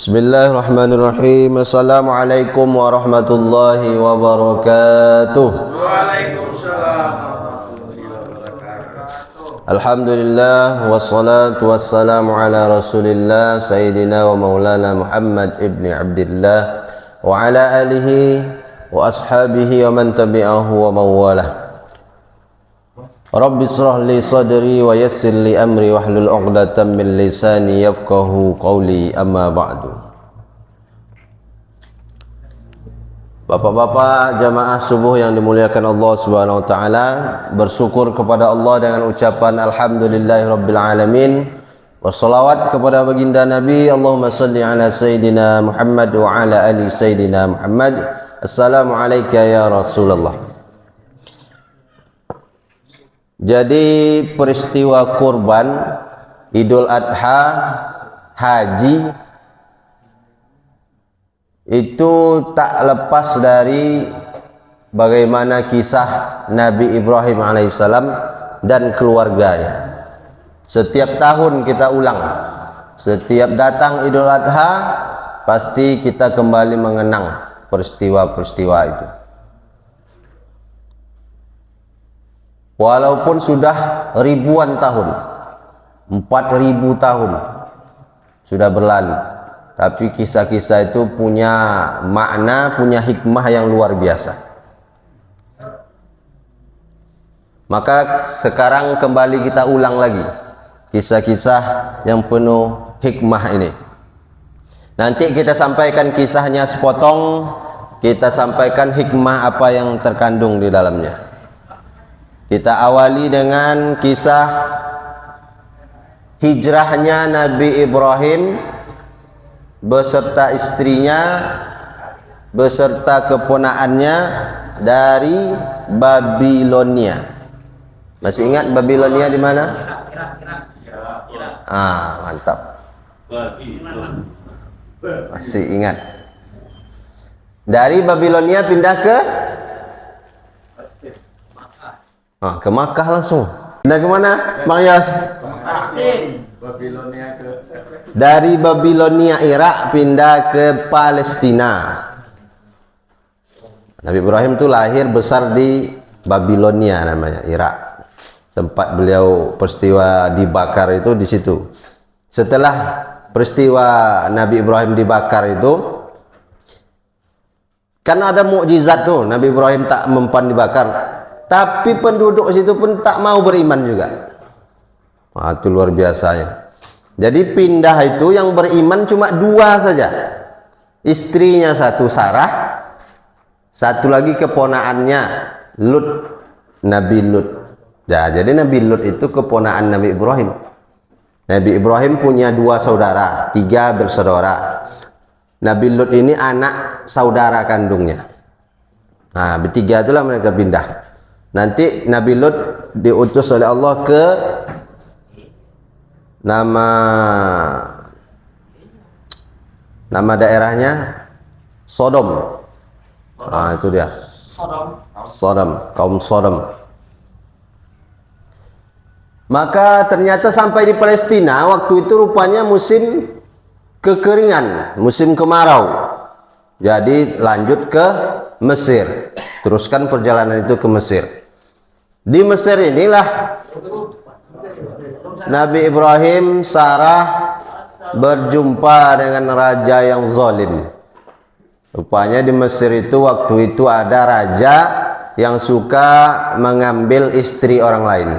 Bismillahirrahmanirrahim. Assalamualaikum warahmatullahi wabarakatuh. Waalaikumsalam warahmatullahi wabarakatuh. Alhamdulillah wassalatu wassalamu ala Rasulillah Sayyidina wa Maulana Muhammad ibni Abdillah wa ala alihi wa ashabihi wa man tabi'ahu wa mawalah. Rabbi israh li sadri wa yassir li amri wahlul 'uqdatam min lisani yafqahu qawli, amma ba'du. Bapak-bapak jamaah subuh yang dimuliakan Allah Subhanahu wa taala, bersyukur kepada Allah dengan ucapan alhamdulillahirabbil alamin. Wassalawat kepada baginda Nabi, Allahumma salli ala sayyidina Muhammad wa ala ali sayyidina Muhammad. Assalamu alayka ya Rasulullah. Jadi peristiwa kurban, Idul Adha, haji itu tak lepas dari bagaimana kisah Nabi Ibrahim alaihissalam dan keluarganya. Setiap tahun kita ulang, setiap datang Idul Adha pasti kita kembali mengenang peristiwa-peristiwa itu. Walaupun sudah ribuan tahun, 4.000 tahun sudah berlalu, tapi kisah-kisah itu punya makna, punya hikmah yang luar biasa. Maka sekarang kembali kita ulang lagi kisah-kisah yang penuh hikmah ini. Nanti kita sampaikan kisahnya sepotong, kita sampaikan hikmah apa yang terkandung di dalamnya. Kita awali dengan kisah hijrahnya Nabi Ibrahim beserta istrinya, beserta keponakannya dari Babilonia. Masih ingat Babilonia di mana? Mantap. Masih ingat. Dari Babilonia pindah ke Makkah langsung. Pindah ke mana, Bang Yas? Dari Babilonia Irak pindah ke Palestina. Nabi Ibrahim itu lahir besar di Babilonia namanya, Irak. Tempat beliau peristiwa dibakar itu di situ. Setelah peristiwa Nabi Ibrahim dibakar itu, kan ada mukjizat tuh, Nabi Ibrahim tak mempan dibakar. Tapi penduduk situ pun tak mau beriman juga. Itu luar biasanya. Jadi pindah itu yang beriman cuma 2 saja. Istrinya satu Sarah, satu lagi keponakannya Lut, Nabi Lut. Ya, jadi Nabi Lut itu keponakan Nabi Ibrahim. Nabi Ibrahim punya 2 saudara, 3 bersaudara. Nabi Lut ini anak saudara kandungnya. Nah, bertiga itulah mereka pindah. Nanti Nabi Lut diutus oleh Allah ke nama daerahnya Sodom. Itu dia. Sodom, kaum Sodom. Maka ternyata sampai di Palestina waktu itu rupanya musim kekeringan, musim kemarau. Jadi lanjut ke Mesir. Teruskan perjalanan itu ke Mesir. Di Mesir inilah Nabi Ibrahim, Sarah berjumpa dengan raja yang zalim. Rupanya di Mesir itu waktu itu ada raja yang suka mengambil istri orang lain.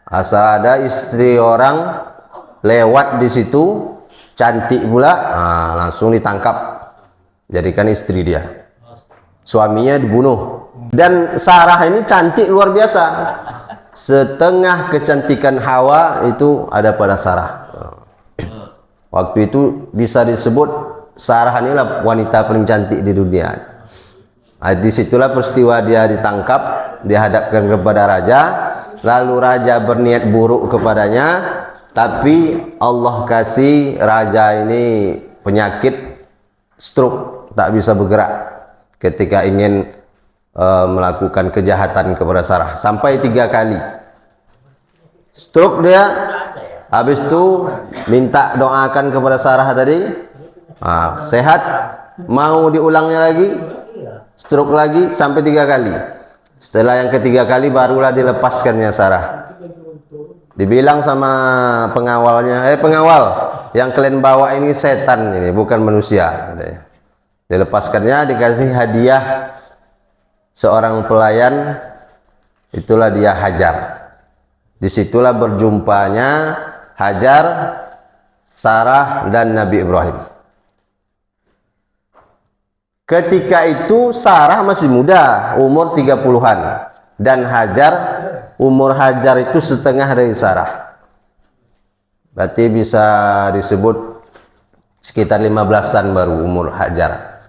Asal ada istri orang lewat di situ, cantik pula, langsung ditangkap, jadikan istri dia. Suaminya dibunuh. Dan Sarah ini cantik luar biasa. Setengah kecantikan Hawa itu ada pada Sarah. Waktu itu bisa disebut Sarah inilah wanita paling cantik di dunia. Disitulah peristiwa dia ditangkap, dihadapkan kepada raja. Lalu raja berniat buruk kepadanya, tapi Allah kasih raja ini penyakit stroke, tak bisa bergerak ketika ingin melakukan kejahatan kepada Sarah sampai 3 kali stroke dia. Habis itu minta doakan kepada Sarah tadi, Sehat, mau diulangnya lagi, stroke lagi sampai 3 kali. Setelah yang ketiga kali barulah dilepaskannya Sarah. Dibilang sama pengawalnya, pengawal, yang kalian bawa ini setan, ini bukan manusia. Dilepaskannya, dikasih hadiah seorang pelayan, itulah dia Hajar. Disitulah berjumpanya Hajar, Sarah, dan Nabi Ibrahim. Ketika itu Sarah masih muda, umur 30-an, dan umur Hajar itu setengah dari Sarah. Berarti bisa disebut sekitar 15-an baru umur Hajar.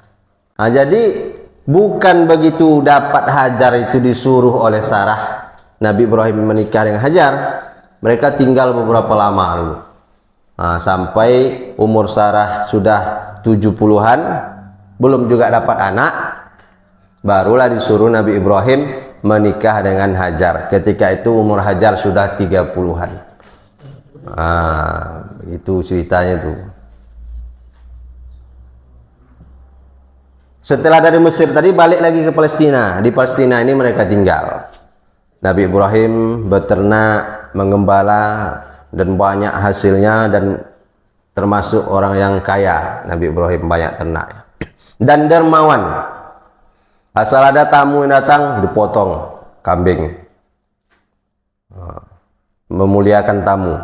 Jadi bukan begitu dapat Hajar itu disuruh oleh Sarah Nabi Ibrahim menikah dengan Hajar. Mereka tinggal beberapa lama dulu. Sampai umur Sarah sudah 70-an, belum juga dapat anak, barulah disuruh Nabi Ibrahim menikah dengan Hajar. Ketika itu umur Hajar sudah 30-an. Itu ceritanya tuh. Setelah dari Mesir tadi balik lagi ke Palestina. Di Palestina ini mereka tinggal. Nabi Ibrahim beternak, mengembala, dan banyak hasilnya, dan termasuk orang yang kaya. Nabi Ibrahim banyak ternak dan dermawan. Asal ada tamu yang datang, dipotong kambing, memuliakan tamu.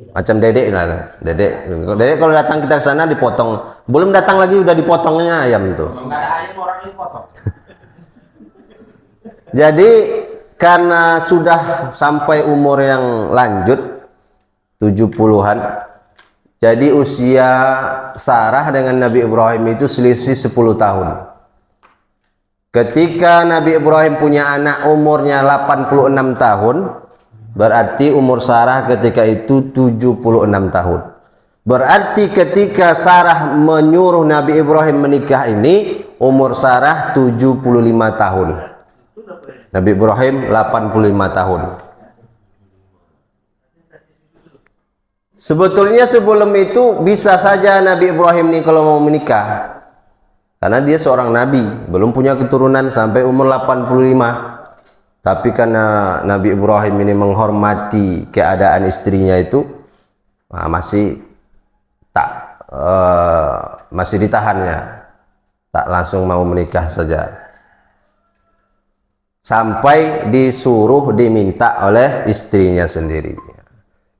Macam dedek lah, dedek kalau datang kita ke sana dipotong, belum datang lagi udah dipotongnya ayam tuh. Jadi karena sudah sampai umur yang lanjut 70-an, jadi usia Sarah dengan Nabi Ibrahim itu selisih 10 tahun. Ketika Nabi Ibrahim punya anak umurnya 86 tahun, berarti umur Sarah ketika itu 76 tahun. Berarti ketika Sarah menyuruh Nabi Ibrahim menikah ini, umur Sarah 75 tahun. Nabi Ibrahim 85 tahun. Sebetulnya sebelum itu bisa saja Nabi Ibrahim ini kalau mau menikah, karena dia seorang nabi, belum punya keturunan sampai umur 85. Tapi karena Nabi Ibrahim ini menghormati keadaan istrinya itu, masih ditahannya, tak langsung mau menikah saja. Sampai disuruh diminta oleh istrinya sendiri.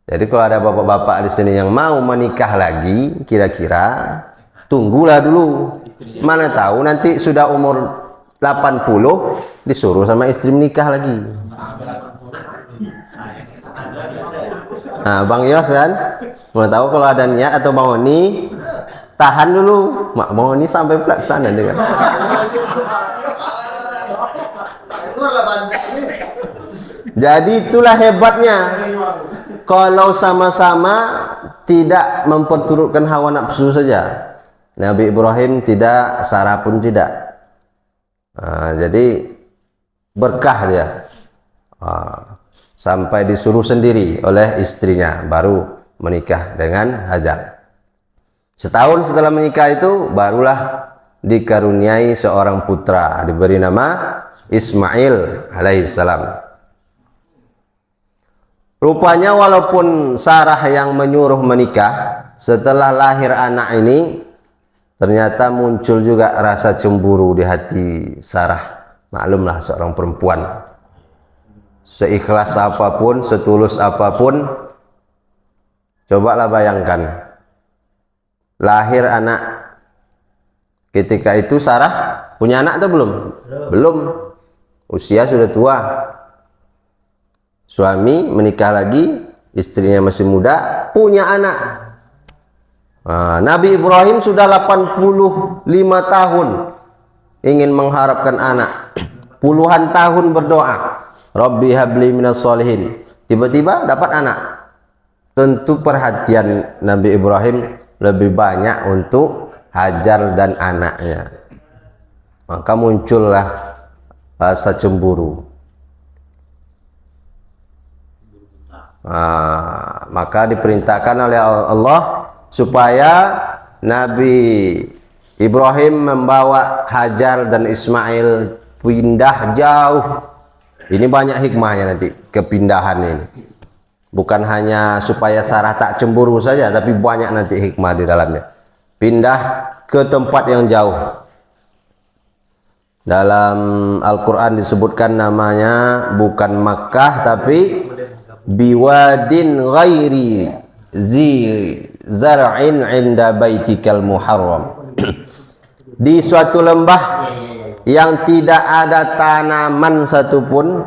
Jadi kalau ada bapak-bapak di sini yang mau menikah lagi, kira-kira tunggulah dulu. Mana tahu nanti sudah umur 80 disuruh sama istri menikah lagi. Bang Yos kan, mana tahu kalau ada niat atau Bang Oni, tahan dulu. Bang Oni sampai pelaksana dengan. Jadi itulah hebatnya. Kalau sama-sama tidak memperturutkan hawa nafsu saja. Nabi Ibrahim tidak, Sarah pun tidak. Jadi berkah dia. Sampai disuruh sendiri oleh istrinya, baru menikah dengan Hajar. Setahun setelah menikah itu, barulah dikaruniai seorang putra, diberi nama Ismail alaihissalam. Rupanya walaupun Sarah yang menyuruh menikah, setelah lahir anak ini ternyata muncul juga rasa cemburu di hati Sarah. Maklumlah seorang perempuan, seikhlas apapun, setulus apapun, cobalah bayangkan lahir anak. Ketika itu Sarah punya anak atau belum? Belum. Usia sudah tua. Suami menikah lagi, istrinya masih muda, punya anak. Nabi Ibrahim sudah 85 tahun ingin mengharapkan anak. Puluhan tahun berdoa, Rabbi habli minas solihin. Tiba-tiba dapat anak. Tentu perhatian Nabi Ibrahim lebih banyak untuk Hajar dan anaknya. Maka muncullah rasa cemburu. Maka diperintahkan oleh Allah supaya Nabi Ibrahim membawa Hajar dan Ismail pindah jauh. Ini banyak hikmahnya nanti kepindahan ini. Bukan hanya supaya Sarah tak cemburu saja, tapi banyak nanti hikmah di dalamnya. Pindah ke tempat yang jauh. Dalam Al-Quran disebutkan namanya bukan Makkah, tapi biwadin ghairi zi zar'in inda baitikal muharram. Di suatu lembah yang tidak ada tanaman satupun,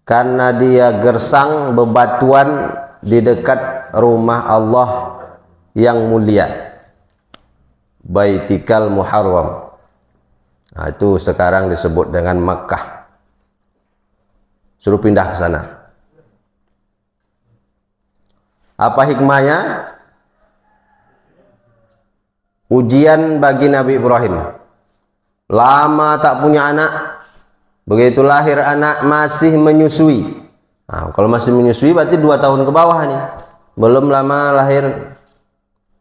karena dia gersang bebatuan di dekat rumah Allah yang mulia, baitikal muharram. Itu sekarang disebut dengan Makkah. Suruh pindah ke sana. Apa hikmahnya? Ujian bagi Nabi Ibrahim. Lama tak punya anak, begitu lahir anak masih menyusui. Kalau masih menyusui berarti 2 tahun ke bawah nih. Belum lama lahir,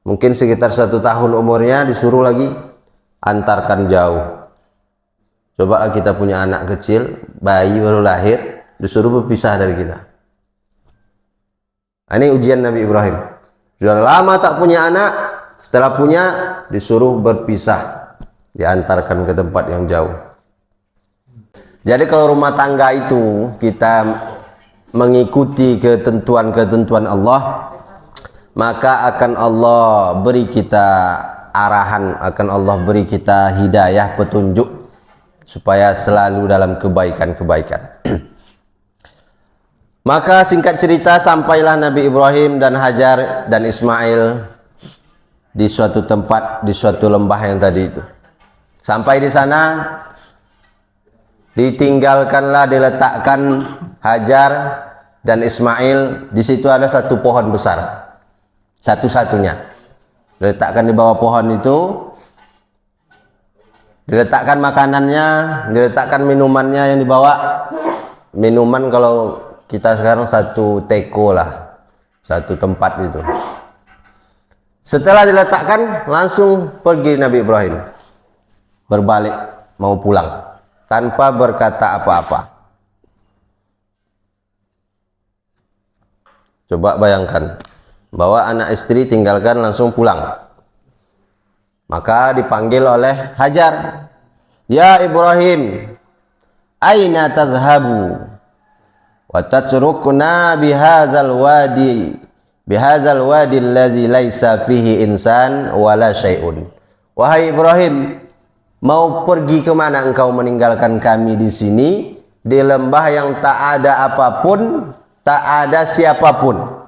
mungkin sekitar 1 tahun umurnya, disuruh lagi antarkan jauh. Coba kita punya anak kecil, bayi baru lahir, disuruh berpisah dari kita. Ini ujian Nabi Ibrahim. Sudah lama tak punya anak, setelah punya disuruh berpisah, diantarkan ke tempat yang jauh. Jadi kalau rumah tangga itu kita mengikuti ketentuan-ketentuan Allah, maka akan Allah beri kita arahan, akan Allah beri kita hidayah, petunjuk supaya selalu dalam kebaikan-kebaikan. Maka singkat cerita, sampailah Nabi Ibrahim dan Hajar dan Ismail di suatu tempat, di suatu lembah yang tadi itu. Sampai di sana, ditinggalkanlah, diletakkan Hajar dan Ismail. Di situ ada satu pohon besar, satu-satunya. Diletakkan di bawah pohon itu, diletakkan makanannya, diletakkan minumannya yang dibawa. Minuman kalau kita sekarang satu teko lah, satu tempat itu. Setelah diletakkan, langsung pergi Nabi Ibrahim, berbalik mau pulang tanpa berkata apa-apa. Coba bayangkan, bawa anak istri, tinggalkan, langsung pulang. Maka dipanggil oleh Hajar, "Ya Ibrahim, aina tazhabu wa tatrukuna bihadzal wadi allazi laisa fihi insan wala syai'un." Wahai Ibrahim, mau pergi kemana engkau meninggalkan kami di sini, di lembah yang tak ada apapun, tak ada siapapun?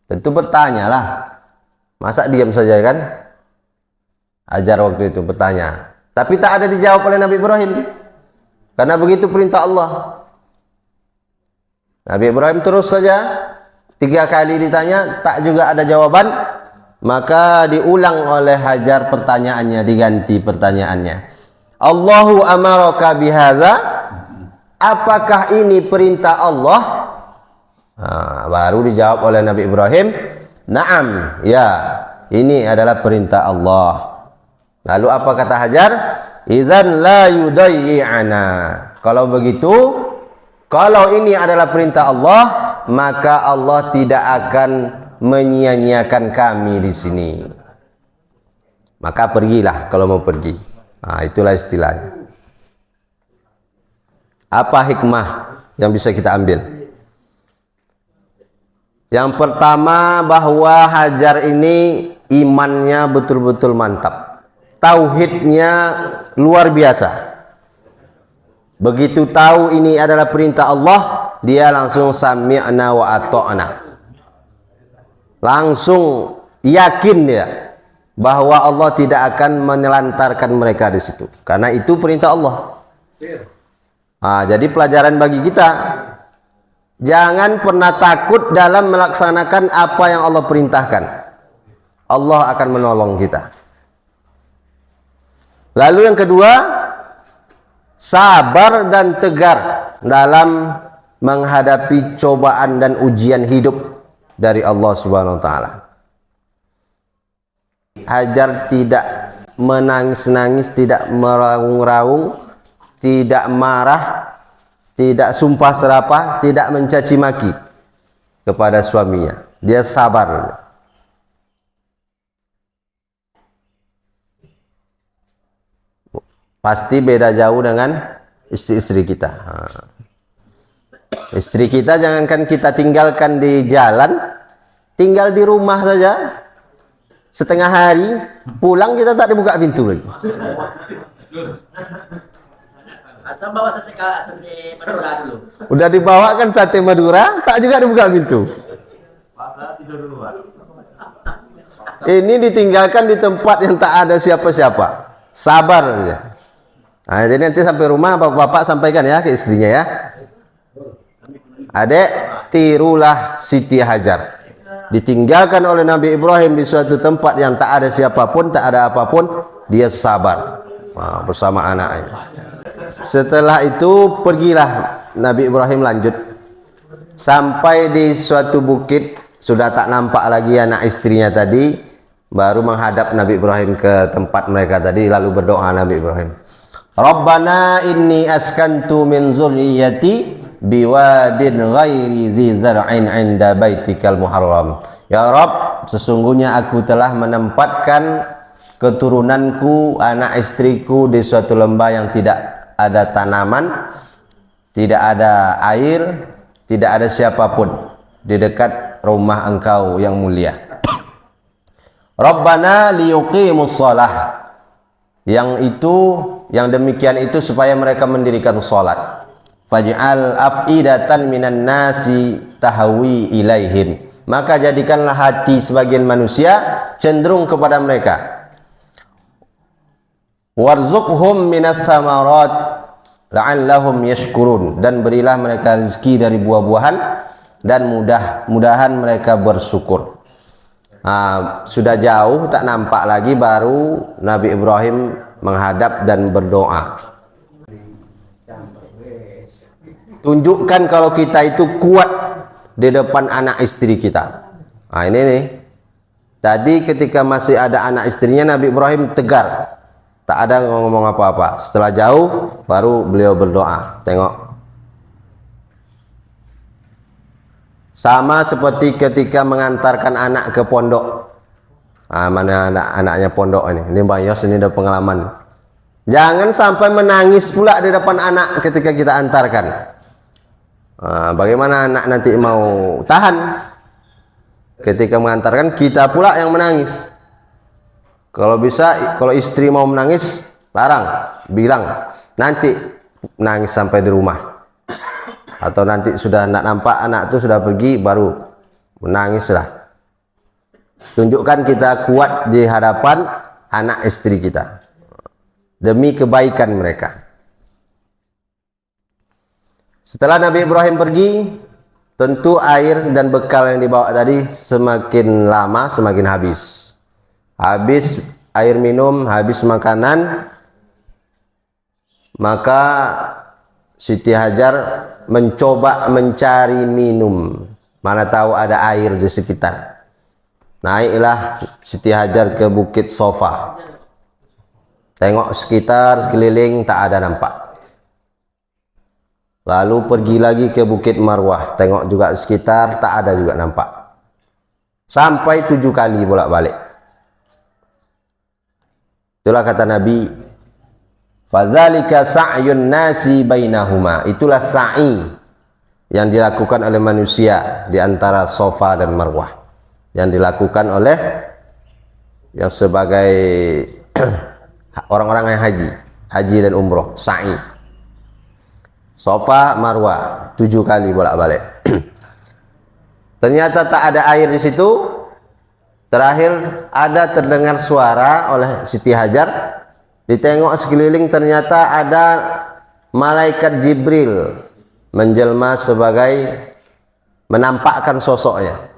Tentu bertanyalah, masa diam saja kan? Hajar waktu itu bertanya, tapi tak ada dijawab oleh Nabi Ibrahim, karena begitu perintah Allah. Nabi Ibrahim terus saja, 3 kali ditanya, tak juga ada jawaban. Maka diulang oleh Hajar pertanyaannya, diganti pertanyaannya. Allahu amaraka bihadza? Apakah ini perintah Allah? Baru dijawab oleh Nabi Ibrahim, "Na'am, ya, ini adalah perintah Allah." Lalu apa kata Hajar? "Idzan la yudayyi'ana." Kalau begitu, kalau ini adalah perintah Allah, maka Allah tidak akan menyia-nyiakan kami di sini. Maka pergilah kalau mau pergi. Itulah istilahnya. Apa hikmah yang bisa kita ambil? Yang pertama, bahwa Hajar ini imannya betul-betul mantap. Tauhidnya luar biasa. Begitu tahu ini adalah perintah Allah, dia langsung sami'na wa ata'na. Langsung yakin dia bahwa Allah tidak akan menelantarkan mereka di situ, karena itu perintah Allah. Jadi pelajaran bagi kita, jangan pernah takut dalam melaksanakan apa yang Allah perintahkan. Allah akan menolong kita. Lalu yang kedua, sabar dan tegar dalam menghadapi cobaan dan ujian hidup dari Allah Subhanahu wa taala. Hajar tidak menangis-nangis, tidak meraung-raung, tidak marah, tidak sumpah serapah, tidak mencaci maki kepada suaminya. Dia sabar. Pasti beda jauh dengan istri-istri kita. Istri kita jangankan kita tinggalkan di jalan, tinggal di rumah saja setengah hari, pulang kita tak dibuka pintu lagi. Atau bawa sate Madura dulu. Udah dibawakan sate Madura, tak juga dibuka pintu. Ini ditinggalkan di tempat yang tak ada siapa-siapa. Sabar ya. Nah, jadi nanti sampai rumah bapak-bapak sampaikan ya ke istrinya ya. Adek, tirulah Siti Hajar. Ditinggalkan oleh Nabi Ibrahim di suatu tempat yang tak ada siapapun, tak ada apapun, dia sabar bersama anaknya. Setelah itu pergilah Nabi Ibrahim lanjut sampai di suatu bukit, sudah tak nampak lagi anak istrinya tadi, baru menghadap Nabi Ibrahim ke tempat mereka tadi, lalu berdoa Nabi Ibrahim, Rabbana inni askantu min zurriyyati biwadin ghairi zi zar'in 'inda baitikal muharram. Ya Rabb, sesungguhnya aku telah menempatkan keturunanku, anak istriku di suatu lembah yang tidak ada tanaman, tidak ada air, tidak ada siapapun di dekat rumah engkau yang mulia. Rabbana liyuqimus shalah. Yang demikian itu supaya mereka mendirikan salat. Faj'al af'idatan minan nasi tahwi ilaihim. Maka jadikanlah hati sebagian manusia cenderung kepada mereka. Warzuqhum minas samarat la'allahum yashkurun. Dan berilah mereka rezeki dari buah-buahan dan mudah-mudahan mereka bersyukur. Sudah jauh tak nampak lagi, baru Nabi Ibrahim menghadap dan berdoa. Tunjukkan kalau kita itu kuat di depan anak istri kita. Nah ini nih, tadi ketika masih ada anak istrinya, Nabi Ibrahim tegar, tak ada ngomong apa-apa. Setelah jauh baru beliau berdoa. Tengok, sama seperti ketika mengantarkan anak ke pondok. Mana anak-anaknya pondok ini Bang Yos, ini ada pengalaman. Jangan sampai menangis pula di depan anak ketika kita antarkan. Bagaimana anak nanti mau tahan ketika mengantarkan, kita pula yang menangis. Kalau bisa, kalau istri mau menangis, larang, bilang nanti nangis sampai di rumah, atau nanti sudah nak nampak anak itu sudah pergi baru menangislah. Tunjukkan kita kuat di hadapan anak istri kita demi kebaikan mereka. Setelah Nabi Ibrahim pergi, tentu air dan bekal yang dibawa tadi semakin lama semakin habis. Habis air minum, habis makanan, maka Siti Hajar mencoba mencari minum. Mana tahu ada air di sekitar. Naiklah Siti Hajar ke Bukit Sofa. Tengok sekitar, sekeliling, tak ada nampak. Lalu pergi lagi ke Bukit Marwah, tengok juga sekitar, tak ada juga nampak. Sampai 7 kali bolak-balik. Itulah kata Nabi, fadzalika sa'yun nasi bainahuma. Itulah sa'i yang dilakukan oleh manusia di antara Sofa dan Marwah, yang dilakukan oleh yang sebagai orang-orang yang haji dan umroh, sa'i. Sofa Marwah 7 kali bolak-balik. Ternyata tak ada air di situ. Terakhir ada terdengar suara oleh Siti Hajar. Ditengok sekeliling, ternyata ada malaikat Jibril menjelma sebagai menampakkan sosoknya.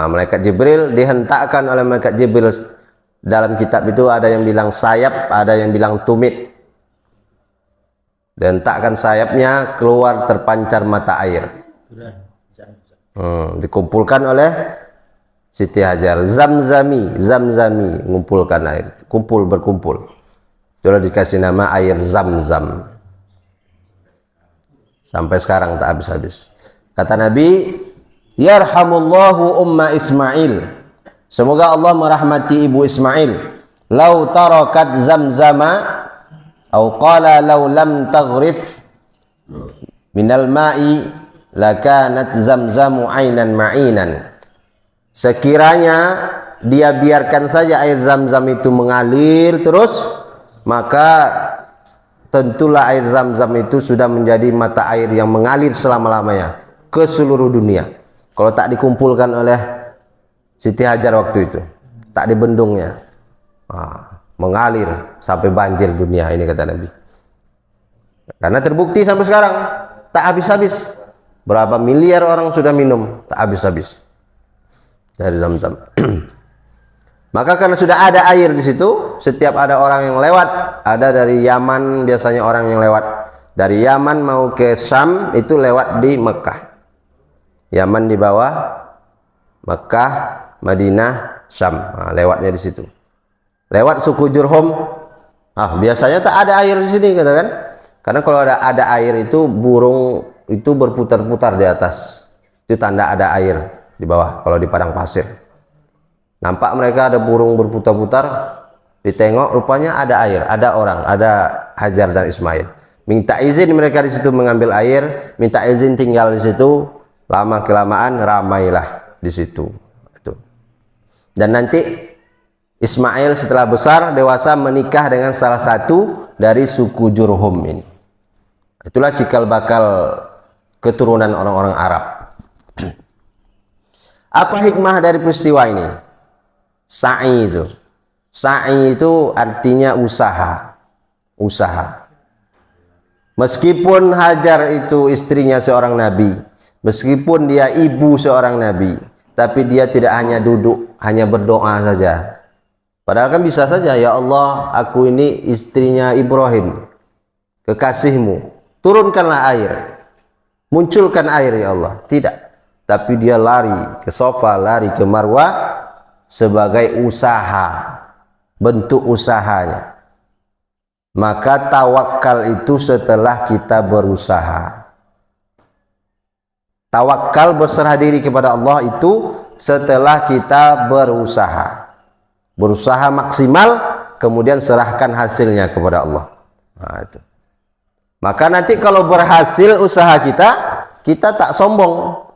Malaikat Jibril dihentakkan oleh malaikat Jibril. Dalam kitab itu ada yang bilang sayap, ada yang bilang tumit. dan takkan sayapnya keluar terpancar mata air. Dikumpulkan oleh Siti Hajar. Zamzami, zamzami, mengumpulkan air, berkumpul. Itulah dikasih nama air Zam-Zam. Sampai sekarang tak habis-habis. Kata Nabi, yarhamullahu umma Ismail. Semoga Allah merahmati ibu Ismail. Lau tarakat zamzama atau qala law lam taghrif minal ma'i lakanat zamzamu ainan ma'inan. Sekiranya dia biarkan saja air Zam-Zam itu mengalir terus, maka tentulah air Zam-Zam itu sudah menjadi mata air yang mengalir selama-lamanya ke seluruh dunia. Kalau tak dikumpulkan oleh Siti Hajar waktu itu, tak dibendungnya, mengalir sampai banjir dunia ini, kata Nabi. Karena terbukti sampai sekarang tak habis-habis. Berapa miliar orang sudah minum, tak habis-habis dari Zam-Zam. Maka karena sudah ada air di situ, setiap ada orang yang lewat, ada dari Yaman biasanya orang yang lewat dari Yaman mau ke Syam itu lewat di Mekah. Yaman di bawah, Mekah, Madinah, Syam, lewatnya di situ. Lewat suku Jurhum, biasanya tak ada air di sini, katakan. Karena kalau ada air itu burung itu berputar-putar di atas, itu tanda ada air di bawah. Kalau di padang pasir nampak mereka ada burung berputar-putar, ditengok rupanya ada air, ada orang, ada Hajar dan Ismail. Minta izin mereka di situ mengambil air, minta izin tinggal di situ. Lama kelamaan ramailah di situ. Dan nanti Ismail setelah besar dewasa menikah dengan salah satu dari suku Jurhum ini. Itulah cikal bakal keturunan orang-orang Arab. Apa hikmah dari peristiwa ini? Sa'i itu. Sa'i itu artinya usaha. Usaha. Meskipun Hajar itu istrinya seorang nabi, meskipun dia ibu seorang nabi, tapi dia tidak hanya duduk, hanya berdoa saja. Padahal kan bisa saja, ya Allah, aku ini istrinya Ibrahim, kekasihmu, turunkanlah air, munculkan air ya Allah. Tidak, tapi dia lari ke Safa, lari ke Marwah sebagai usaha, bentuk usahanya. Maka tawakal itu setelah kita berusaha. Tawakal, berserah diri kepada Allah, itu setelah kita berusaha. Berusaha maksimal, kemudian serahkan hasilnya kepada Allah. Itu. Maka nanti kalau berhasil usaha kita, kita tak sombong.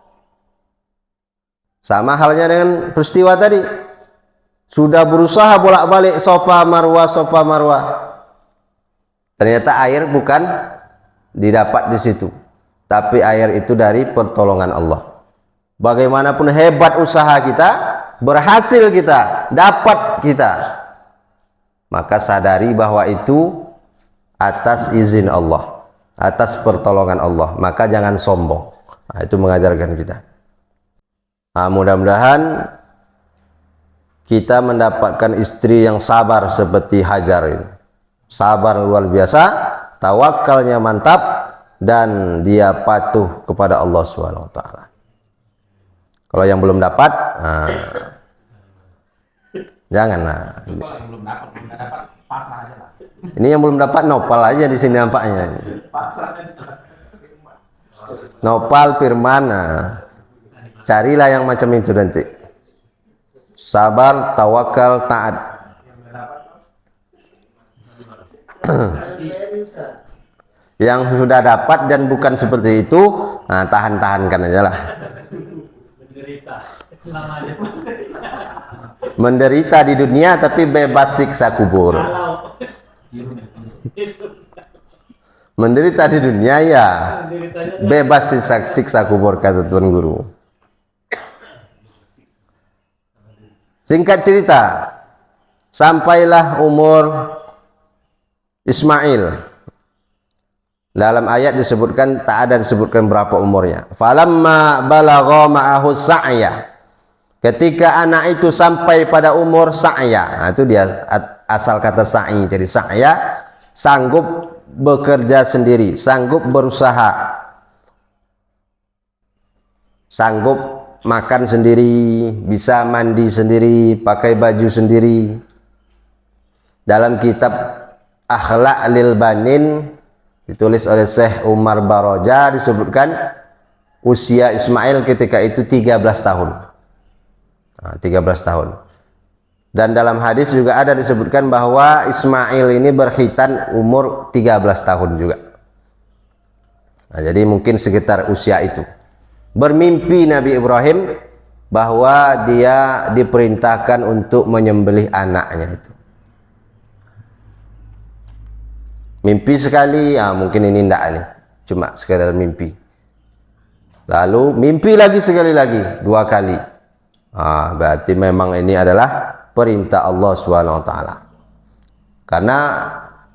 Sama halnya dengan peristiwa tadi. Sudah berusaha bolak-balik Safa Marwah, Safa Marwah. Ternyata air bukan didapat di situ, tapi air itu dari pertolongan Allah. Bagaimanapun hebat usaha kita, berhasil kita, dapat kita, maka sadari bahwa itu atas izin Allah, atas pertolongan Allah. Maka jangan sombong. Itu mengajarkan kita. Mudah-mudahan kita mendapatkan istri yang sabar seperti Hajar ini. Sabar luar biasa, tawakalnya mantap, dan dia patuh kepada Allah SWT. Kalau yang belum dapat, jangan. Ini yang belum dapat nopal aja di sini nampaknya. Nopal, Firman, carilah yang macam itu nanti. Sabar, tawakal, taat. Yang sudah dapat dan bukan seperti itu, tahan-tahankan aja lah. Menderita di dunia tapi bebas siksa kubur. Menderita di dunia ya bebas siksa kubur, kata Tuan Guru. Singkat cerita, sampailah umur Ismail. Dalam ayat disebutkan, tak ada disebutkan berapa umurnya. Falamma balagha ma'ahu sa'ya. Ketika anak itu sampai pada umur sa'ya. Itu dia asal kata sa'i. Jadi sa'ya, sanggup bekerja sendiri, sanggup berusaha, sanggup makan sendiri, bisa mandi sendiri, pakai baju sendiri. Dalam kitab Akhlaq lil Banin ditulis oleh Syekh Umar Baroja disebutkan usia Ismail ketika itu 13 tahun. Nah, 13 tahun. Dan dalam hadis juga ada disebutkan bahwa Ismail ini berkhitan umur 13 tahun juga. Nah, jadi mungkin sekitar usia itu. Bermimpi Nabi Ibrahim bahwa dia diperintahkan untuk menyembelih anaknya itu. Mimpi sekali, ya mungkin ini enggak nih, cuma sekedar mimpi. Lalu mimpi lagi sekali lagi, 2 kali. Berarti memang ini adalah perintah Allah SWT. Karena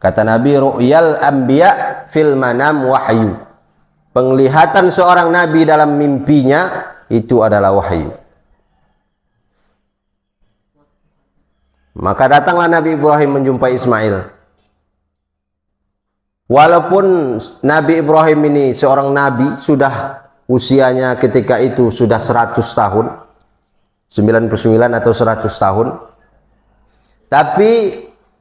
kata Nabi, ru'yal anbiya fil manam wahyu. Penglihatan seorang nabi dalam mimpinya itu adalah wahyu. Maka datanglah Nabi Ibrahim menjumpai Ismail. Walaupun Nabi Ibrahim ini seorang nabi, sudah usianya ketika itu sudah 100 tahun, 99 atau 100 tahun. Tapi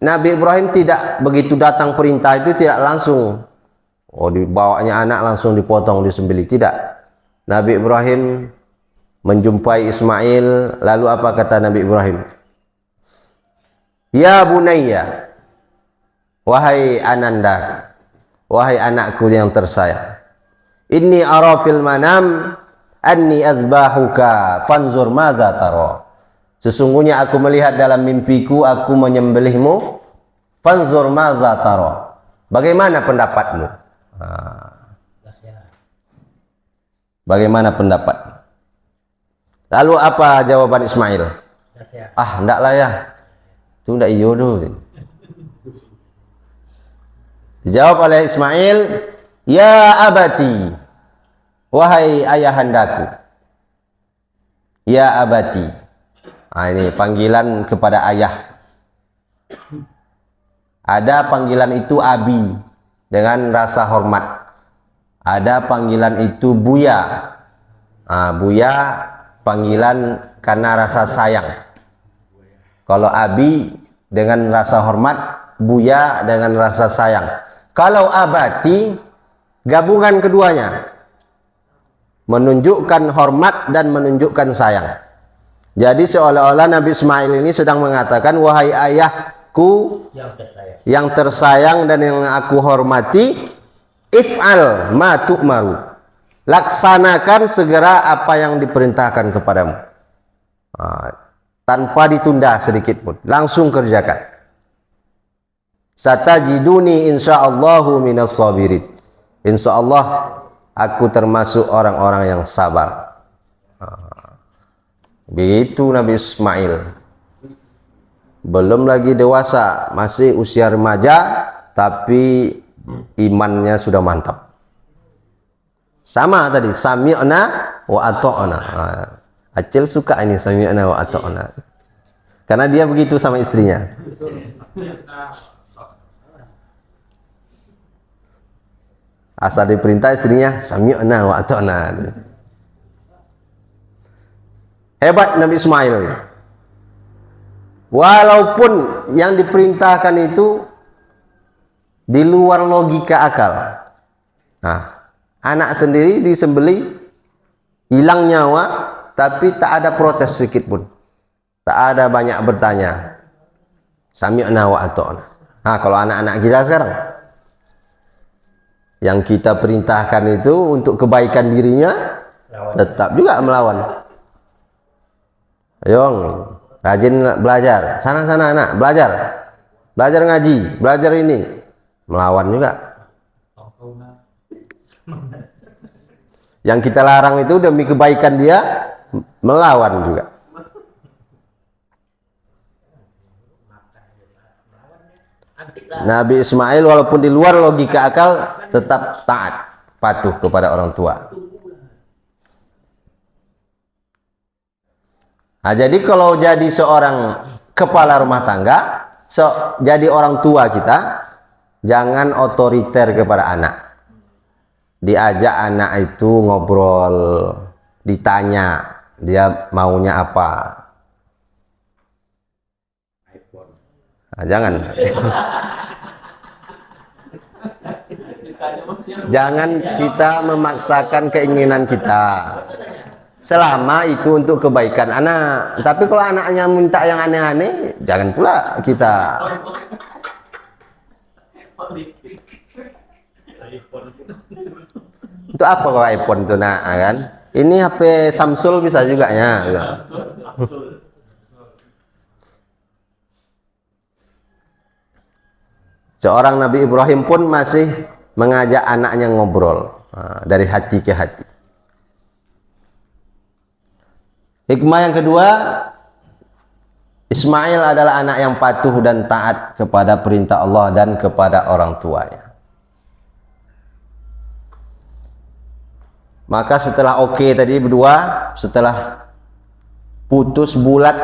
Nabi Ibrahim tidak begitu datang perintah itu tidak langsung, dibawanya anak langsung dipotong, disembelih, tidak. Nabi Ibrahim menjumpai Ismail, lalu apa kata Nabi Ibrahim? Ya bunayya, wahai ananda, wahai anakku yang tersayang, inni ara fil manam anni azbahuka fanzur maza taro. Sesungguhnya aku melihat dalam mimpiku aku menyembelihmu, fanzur maza taro. Bagaimana pendapatmu? Bagaimana pendapatmu? Lalu apa jawaban Ismail? Enggak lah ya, itu enggak iyo dulu. Dijawab oleh Ismail, ya abati, wahai ayahandaku. Ya abati. Ini panggilan kepada ayah. Ada panggilan itu abi dengan rasa hormat. Ada panggilan itu buya. Buya panggilan karena rasa sayang. Kalau abi dengan rasa hormat, buya dengan rasa sayang. Kalau abati, gabungan keduanya, menunjukkan hormat dan menunjukkan sayang. Jadi seolah-olah Nabi Ismail ini sedang mengatakan, wahai ayahku yang tersayang dan yang aku hormati, if'al ma tu'maru, laksanakan segera apa yang diperintahkan kepadamu, tanpa ditunda sedikit pun, langsung kerjakan. Satajiduni insyaallahu minas sabirin. Insyaallah aku termasuk orang-orang yang sabar. Begitu Nabi Ismail. Belum lagi dewasa, masih usia remaja, tapi imannya sudah mantap. Sama tadi, sami'na wa ata'na. Acil suka ini sami'na wa ata'na. Karena dia begitu sama istrinya. Asal diperintah istrinya sami'na wa ata'na. Hebat Nabi Ismail. Walaupun yang diperintahkan itu di luar logika akal. Anak sendiri disembelih, hilang nyawa, tapi tak ada protes sedikit pun. Tak ada banyak bertanya. Sami'na wa ata'na. Kalau anak-anak kita sekarang, yang kita perintahkan itu untuk kebaikan dirinya, tetap juga melawan. Ayo, rajin belajar. Sana-sana anak, belajar. Belajar ngaji, belajar ini. Melawan juga. Yang kita larang itu demi kebaikan dia, melawan juga. Nabi Ismail walaupun di luar logika akal, tetap taat, patuh kepada orang tua. Jadi kalau jadi seorang kepala rumah tangga, jadi orang tua kita, jangan otoriter kepada anak. Diajak anak itu ngobrol, ditanya dia maunya apa. Nah, jangan. Jangan kita memaksakan keinginan kita. Selama itu untuk kebaikan anak. Tapi kalau anaknya minta yang aneh-aneh, jangan pula kita. Untuk apa kalau iPhone itu nak kan? Ini HP Samsung bisa juga ya. Seorang Nabi Ibrahim pun masih mengajak anaknya ngobrol dari hati ke hati. Hikmah yang kedua, Ismail adalah anak yang patuh dan taat kepada perintah Allah dan kepada orang tuanya. Maka setelah oke tadi berdua, setelah putus bulat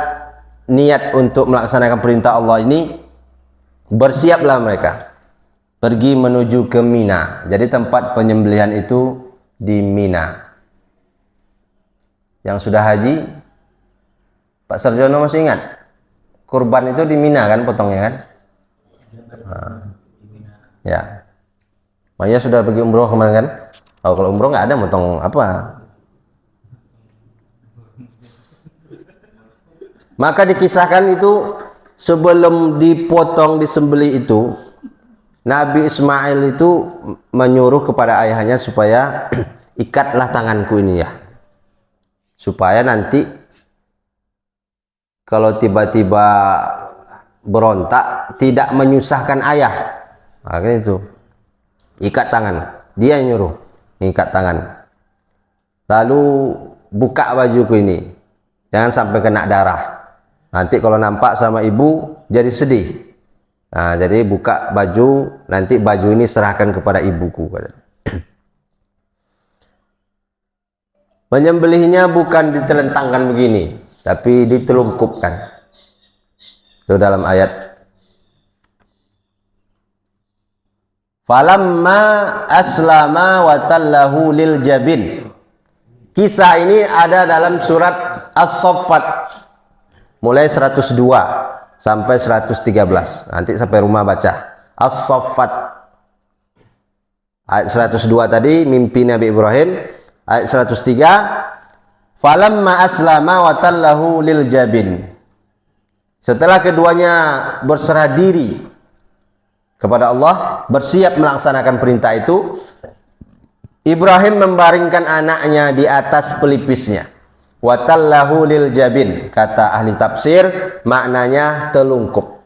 niat untuk melaksanakan perintah Allah ini, bersiaplah mereka pergi menuju ke Mina. Jadi tempat penyembelihan itu di Mina. Yang sudah haji, Pak Sarjono masih ingat? Kurban itu di Mina kan potongnya kan? Nah, ya. Maya sudah pergi umroh kemarin kan? Oh, kalau umroh nggak ada motong apa? Maka dikisahkan itu sebelum dipotong disembelih itu, Nabi Ismail itu menyuruh kepada ayahnya supaya ikatlah tanganku ini ya, supaya nanti kalau tiba-tiba berontak tidak menyusahkan ayah. Nah, itu ikat tangan, dia yang nyuruh ikat tangan, lalu buka bajuku ini, jangan sampai kena darah, nanti kalau nampak sama ibu jadi sedih. Nah, jadi buka baju, nanti baju ini serahkan kepada ibuku. Menyembelihnya bukan ditelentangkan begini, tapi ditelungkupkan. Itu dalam ayat. Falamma aslama wa tallahu lil jabin. Kisah ini ada dalam surat As-Saffat mulai 102 sampai 113. Nanti sampai rumah baca As-Saffat. Ayat 102 tadi mimpi Nabi Ibrahim. Ayat 103, falamma aslama wa tallahu lil jabin. Setelah keduanya berserah diri kepada Allah, bersiap melaksanakan perintah itu, Ibrahim membaringkan anaknya di atas pelipisnya. Wa tallahu lil jabin, kata ahli tafsir maknanya telungkup,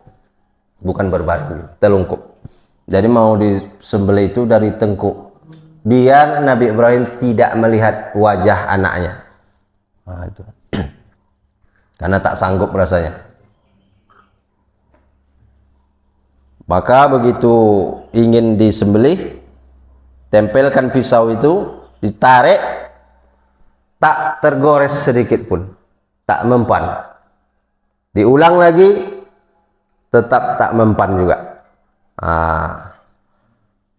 bukan berbaring, telungkup. Jadi mau disembelih itu dari tengkuk, biar Nabi Ibrahim tidak melihat wajah anaknya. Nah, itu. Karena tak sanggup rasanya. Maka begitu ingin disembelih, tempelkan pisau itu, ditarik, tak tergores sedikit pun, tak mempan. Diulang lagi, tetap tak mempan juga.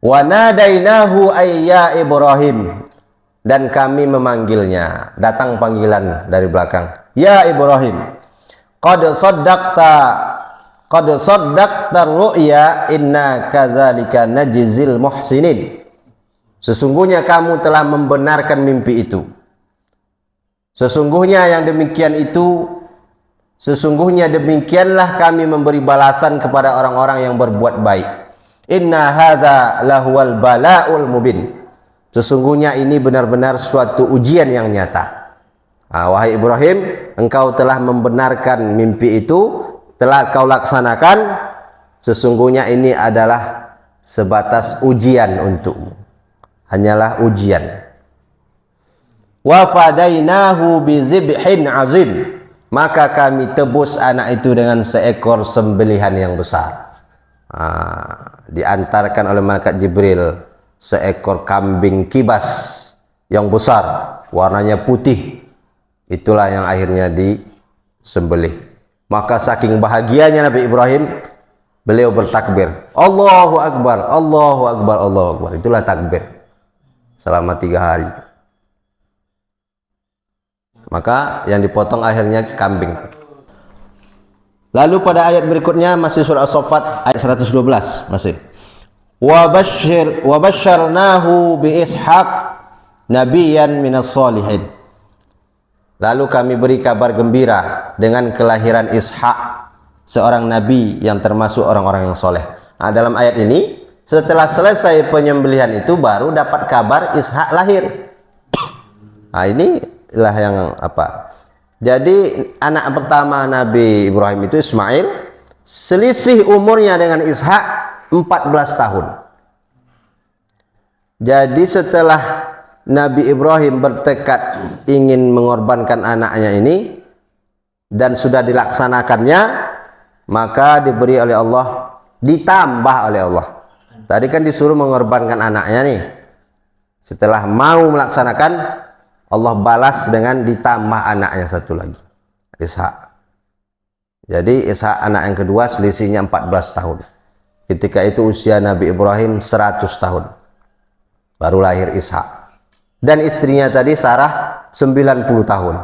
Wa nadainahu ayya Ibrahim, dan kami memanggilnya. Datang panggilan dari belakang, ya Ibrahim, qad saddaqta ru'ya inna kadzalika najzil muhsinin. Sesungguhnya kamu telah membenarkan mimpi itu. Sesungguhnya yang demikian itu, sesungguhnya demikianlah kami memberi balasan kepada orang-orang yang berbuat baik. Inna hadza lahuwal bala'ul mubin. Sesungguhnya ini benar-benar suatu ujian yang nyata. Wahai Ibrahim, engkau telah membenarkan mimpi itu, telah kau laksanakan. Sesungguhnya ini adalah sebatas ujian untukmu, hanyalah ujian. Wa fadainahu bizibhin azim, maka kami tebus anak itu dengan seekor sembelihan yang besar. Diantarkan oleh malaikat Jibril seekor kambing kibas yang besar, warnanya putih. Itulah yang akhirnya disembelih. Maka saking bahagianya Nabi Ibrahim, beliau bertakbir, Allahu Akbar, Allahu Akbar, Allahu Akbar. Itulah takbir selama 3 hari. Maka yang dipotong akhirnya kambing. Lalu pada ayat berikutnya masih surah As-Saffat ayat 112 masih. Wa basyarnahu bi Ishaq nabiyyan minas solihin. Lalu kami beri kabar gembira dengan kelahiran Ishaq, seorang nabi yang termasuk orang-orang yang soleh. Nah, dalam ayat ini setelah selesai penyembelihan itu baru dapat kabar Ishaq lahir. Nah, inilah yang apa? Jadi anak pertama Nabi Ibrahim itu Ismail, selisih umurnya dengan Ishak 14 tahun. Jadi setelah Nabi Ibrahim bertekad ingin mengorbankan anaknya ini dan sudah dilaksanakannya, maka diberi oleh Allah, ditambah oleh Allah. Tadi kan disuruh mengorbankan anaknya nih. Setelah mau melaksanakan, Allah balas dengan ditambah anaknya satu lagi, Ishak. Jadi Ishak anak yang kedua, selisihnya 14 tahun. Ketika itu usia Nabi Ibrahim 100 tahun. Baru lahir Ishak. Dan istrinya tadi Sarah 90 tahun.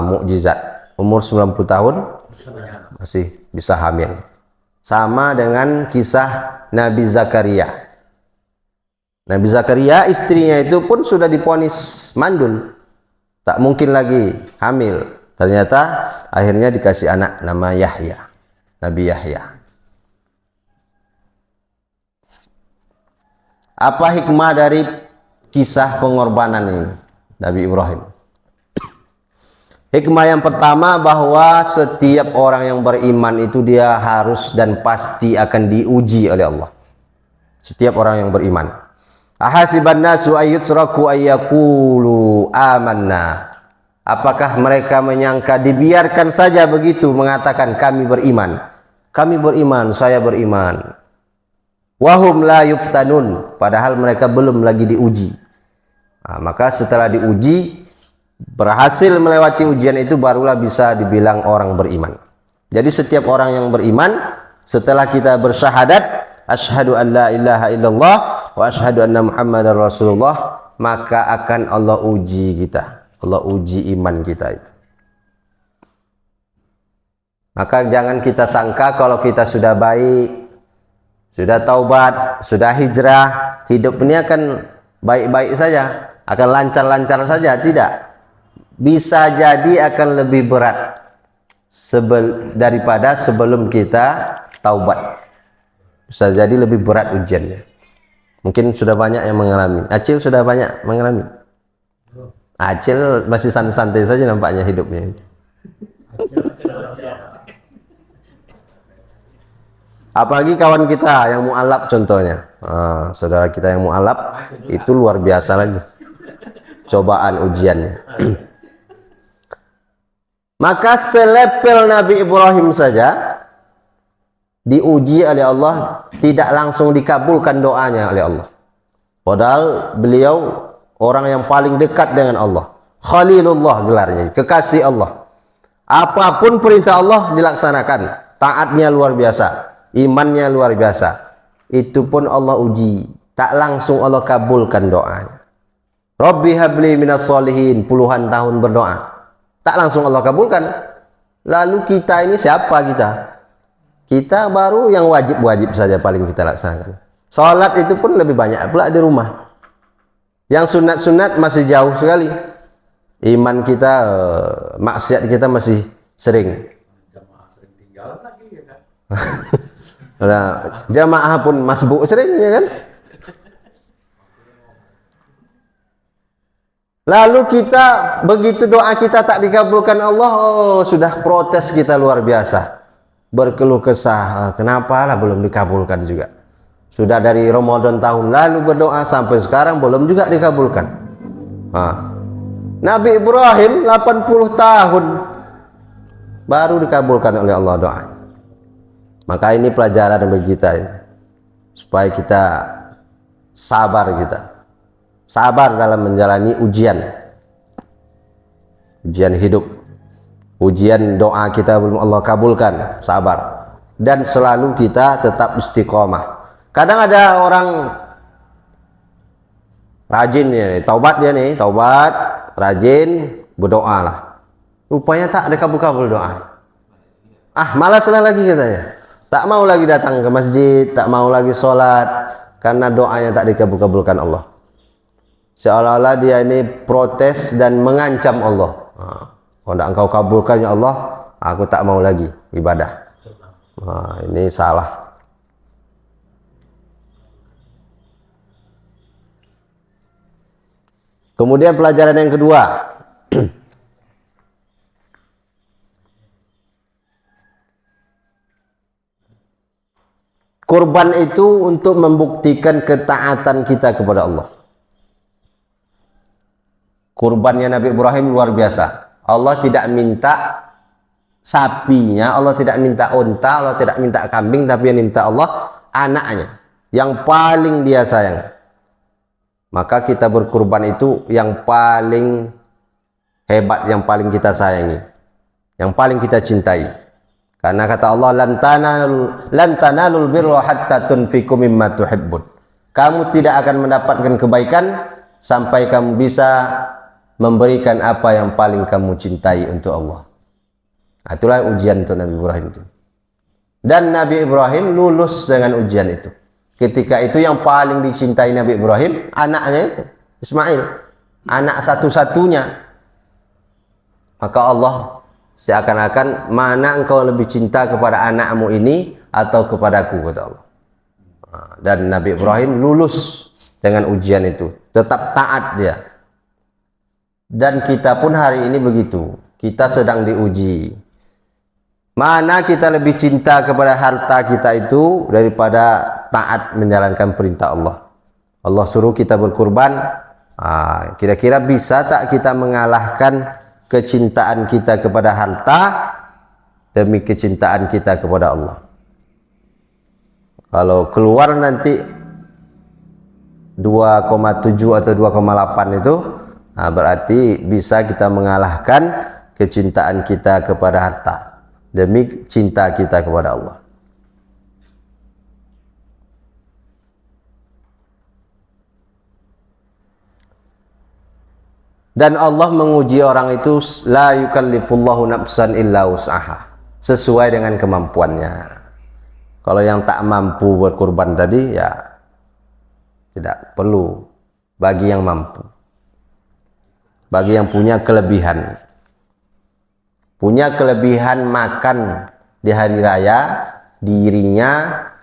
Mukjizat. Umur 90 tahun masih bisa hamil. Sama dengan kisah Nabi Zakaria. Nabi Zakaria istrinya itu pun sudah divonis mandul, tak mungkin lagi hamil. Ternyata akhirnya dikasih anak nama Yahya, Nabi Yahya. Apa hikmah dari kisah pengorbanan ini Nabi Ibrahim? Hikmah yang pertama bahwa setiap orang yang beriman itu dia harus dan pasti akan diuji oleh Allah. Setiap orang yang beriman. Ahasiban nasu ayyutraku ayyakulu amanna. Apakah mereka menyangka dibiarkan saja begitu mengatakan kami beriman? Kami beriman, saya beriman. Wahum la yuftanun, padahal mereka belum lagi diuji. Maka setelah diuji, berhasil melewati ujian itu barulah bisa dibilang orang beriman. Jadi setiap orang yang beriman setelah kita bersyahadat asyhadu an la ilaha illallah wa asyhadu anna muhammadar rasulullah, maka akan Allah uji kita. Allah uji iman kita itu. Maka jangan kita sangka kalau kita sudah baik, sudah taubat, sudah hijrah, hidup ini akan baik-baik saja, akan lancar-lancar saja. Tidak. Bisa jadi akan lebih berat daripada sebelum kita taubat. Bisa jadi lebih berat ujiannya. Mungkin sudah banyak yang mengalami. Acil sudah banyak mengalami. Acil masih santai-santai saja nampaknya hidupnya. Apalagi kawan kita yang mu'alaf contohnya. Saudara kita yang mu'alaf itu luar biasa lagi cobaan ujiannya. Maka selepel Nabi Ibrahim saja diuji oleh Allah, tidak langsung dikabulkan doanya oleh Allah. Padahal beliau orang yang paling dekat dengan Allah. Khalilullah gelarnya, kekasih Allah. Apapun perintah Allah dilaksanakan. Taatnya luar biasa, imannya luar biasa. Itu pun Allah uji, tak langsung Allah kabulkan doanya. Rabbi habli minas solihin, puluhan tahun berdoa, tak langsung Allah kabulkan. Lalu kita ini siapa kita? Kita baru yang wajib-wajib saja paling kita laksanakan. Salat itu pun lebih banyak pula di rumah. Yang sunat-sunat masih jauh sekali. Iman kita, maksiat kita masih sering. Jamaah sering tinggal lagi ya kan. Nah, jamaah pun masbuk sering ya kan. Lalu kita begitu doa kita tak dikabulkan Allah, sudah protes kita luar biasa. Berkeluh kesah, kenapa lah belum dikabulkan juga. Sudah dari Ramadan tahun lalu berdoa sampai sekarang belum juga dikabulkan. Nabi Ibrahim 80 tahun baru dikabulkan oleh Allah doa. Maka ini pelajaran bagi kita ya. Supaya kita sabar dalam menjalani ujian hidup. Ujian doa kita belum Allah kabulkan, sabar. dan selalu kita tetap istiqomah. Kadang ada orang rajin ya, taubat dia nih, taubat, rajin, berdoa lah. Rupanya tak ada kabul-kabul doa. Malas lagi katanya. Tak mau lagi datang ke masjid, tak mau lagi sholat, karena doanya tak dikabul-kabulkan Allah. Seolah-olah dia ini protes dan mengancam Allah. Kalau tidak engkau kabulkan ya Allah, aku tak mau lagi ibadah. Ini salah. Kemudian pelajaran yang kedua. Kurban itu untuk membuktikan ketaatan kita kepada Allah. Kurbannya Nabi Ibrahim luar biasa. Allah tidak minta sapinya, Allah tidak minta unta, Allah tidak minta kambing, tapi yang minta Allah anaknya yang paling dia sayang. Maka kita berkurban itu yang paling hebat, yang paling kita sayangi, yang paling kita cintai. Karena kata Allah, lan tanalul birra hatta tunfiqu mimma tuhibbun. Kamu tidak akan mendapatkan kebaikan sampai kamu bisa memberikan apa yang paling kamu cintai untuk Allah. Itulah ujian untuk Nabi Ibrahim itu. Dan Nabi Ibrahim lulus dengan ujian itu. Ketika itu yang paling dicintai Nabi Ibrahim, anaknya itu, Ismail. Anak satu-satunya. Maka Allah seakan-akan, mana engkau lebih cinta kepada anakmu ini atau kepadaku, kata Allah. Dan Nabi Ibrahim lulus dengan ujian itu. Tetap taat dia. Dan kita pun hari ini begitu. Kita sedang diuji. Mana kita lebih cinta kepada harta kita itu daripada taat menjalankan perintah Allah. Allah suruh kita berkurban. Kira-kira bisa tak kita mengalahkan kecintaan kita kepada harta demi kecintaan kita kepada Allah? Kalau keluar nanti 2,7 atau 2,8 itu, berarti bisa kita mengalahkan kecintaan kita kepada harta demi cinta kita kepada Allah. Dan Allah menguji orang itu, la yukallifullahu nafsan illa wus'aha, sesuai dengan kemampuannya. Kalau yang tak mampu berkurban tadi, ya tidak perlu. Bagi yang mampu, bagi yang punya kelebihan makan di hari raya, dirinya,